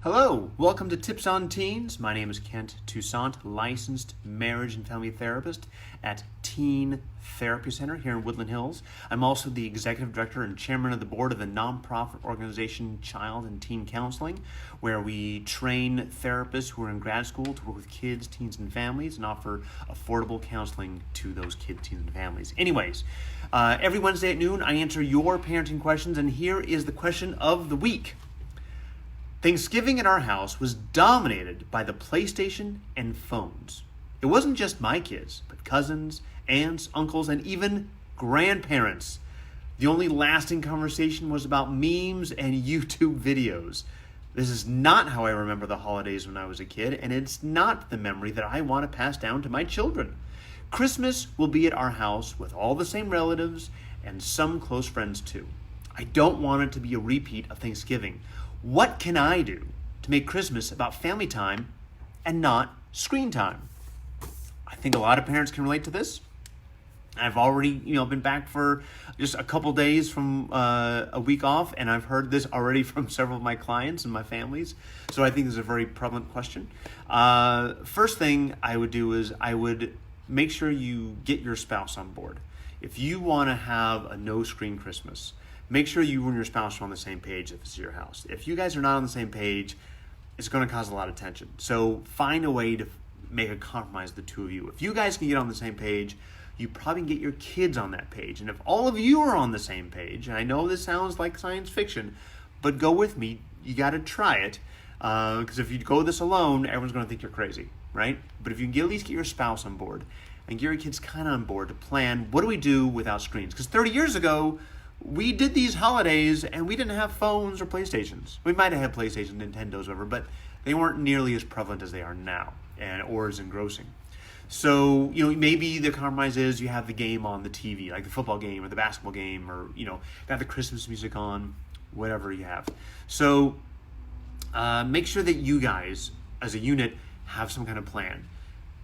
Hello, welcome to Tips on Teens. My name is Kent Toussaint, licensed marriage and family therapist at Teen Therapy Center here in Woodland Hills. I'm also the executive director and chairman of the board of the nonprofit organization Child and Teen Counseling, where we train therapists who are in grad school to work with kids, teens, and families and offer affordable counseling to those kids, teens, and families. Anyways, every Wednesday at noon, I answer your parenting questions, and here is the question of the week. Thanksgiving at our house was dominated by the PlayStation and phones. It wasn't just my kids, but cousins, aunts, uncles, and even grandparents. The only lasting conversation was about memes and YouTube videos. This is not how I remember the holidays when I was a kid, and it's not the memory that I want to pass down to my children. Christmas will be at our house with all the same relatives and some close friends too. I don't want it to be a repeat of Thanksgiving. What can I do to make Christmas about family time and not screen time? I think a lot of parents can relate to this. I've already, been back for just a couple days from a week off, and I've heard this already from several of my clients and my families. So I think this is a very prevalent question. First thing I would do is I would make sure you get your spouse on board. If you want to have a no-screen Christmas, make sure you and your spouse are on the same page if it's your house. If you guys are not on the same page, it's going to cause a lot of tension. So find a way to make a compromise, the two of you. If you guys can get on the same page, you probably can get your kids on that page. And if all of you are on the same page, and I know this sounds like science fiction, but go with me, you got to try it. Because if you go this alone, everyone's going to think you're crazy, right? But if you can at least get your spouse on board and get your kids kind of on board to plan, what do we do without screens? Because 30 years ago, we did these holidays and we didn't have phones or PlayStations. We might have had PlayStation, Nintendos, whatever, but they weren't nearly as prevalent as they are now or as engrossing. So, maybe the compromise is you have the game on the TV, like the football game or the basketball game, or, got the Christmas music on, whatever you have. So make sure that you guys, as a unit, have some kind of plan.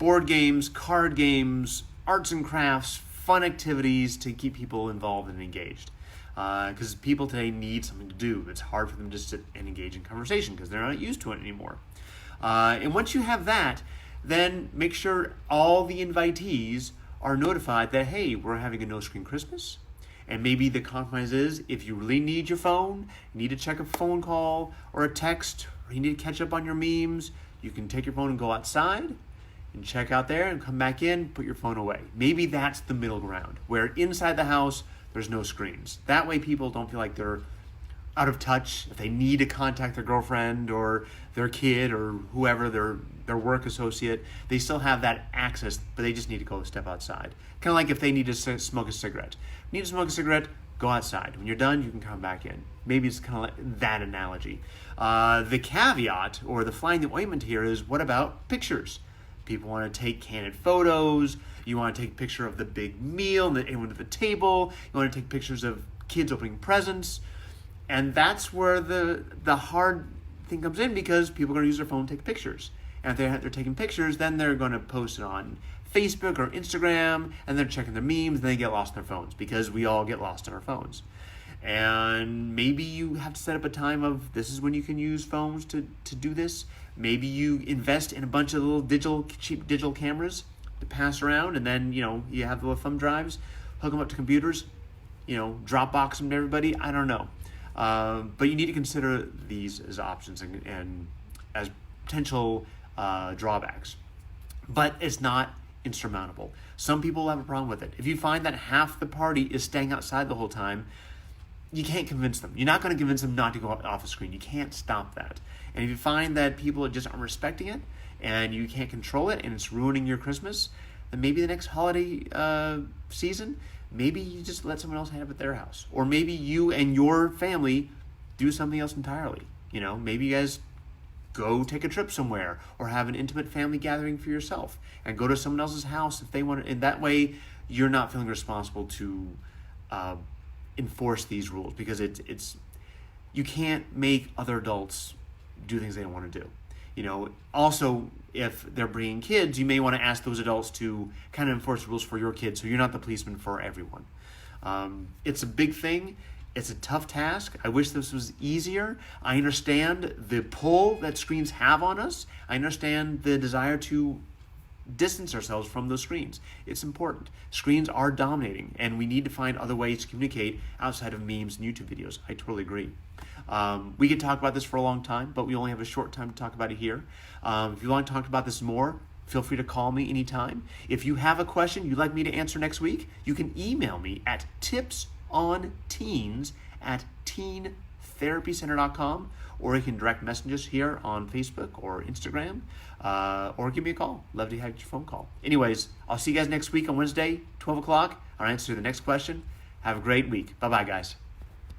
Board games, card games, arts and crafts, fun activities to keep people involved and engaged. Because people today need something to do. It's hard for them to sit and engage in conversation because they're not used to it anymore. And once you have that, then make sure all the invitees are notified that, hey, we're having a no-screen Christmas. And maybe the compromise is if you really need your phone, you need to check a phone call or a text, or you need to catch up on your memes, you can take your phone and go outside and check out there and come back in, put your phone away. Maybe that's the middle ground, where inside the house, there's no screens. That way people don't feel like they're out of touch. If they need to contact their girlfriend or their kid or whoever, their work associate, they still have that access, but they just need to go step outside. Kind of like if they need to smoke a cigarette. Need to smoke a cigarette, go outside. When you're done, you can come back in. Maybe it's kind of like that analogy. The caveat or the fly in the ointment here is, what about pictures? People want to take candid photos. You want to take a picture of the big meal and everyone at the table. You want to take pictures of kids opening presents. And that's where the hard thing comes in, because people are going to use their phone to take pictures. And if they're taking pictures, then they're going to post it on Facebook or Instagram, and they're checking their memes, and they get lost in their phones, because we all get lost in our phones. And maybe you have to set up a time of, this is when you can use phones to do this. Maybe you invest in a bunch of little cheap digital cameras to pass around, and then, you have the little thumb drives, hook them up to computers, Dropbox them to everybody. I don't know. But you need to consider these as options and as potential drawbacks. But it's not insurmountable. Some people will have a problem with it. If you find that half the party is staying outside the whole time, you can't convince them. You're not going to convince them not to go off the screen. You can't stop that. And if you find that people just aren't respecting it and you can't control it and it's ruining your Christmas, then maybe the next holiday season, maybe you just let someone else have it at their house. Or maybe you and your family do something else entirely. Maybe you guys go take a trip somewhere or have an intimate family gathering for yourself and go to someone else's house if they want to. And that way you're not feeling responsible to enforce these rules, because it's you can't make other adults do things they don't want to do. Also, if they're bringing kids, you may want to ask those adults to kind of enforce rules for your kids, so you're not the policeman for everyone. It's a big thing. It's a tough task. I wish this was easier. I understand the pull that screens have on us. I understand the desire to distance ourselves from those screens. It's important. Screens are dominating, and we need to find other ways to communicate outside of memes and YouTube videos. I totally agree. We could talk about this for a long time, but we only have a short time to talk about it here. If you want to talk about this more, feel free to call me anytime. If you have a question you'd like me to answer next week, you can email me at tipsonteens@teentherapycenter.com, or you can direct message us here on Facebook or Instagram, or give me a call. Love to have your phone call. Anyways, I'll see you guys next week on Wednesday, 12 o'clock. I'll answer the next question. Have a great week. Bye-bye, guys.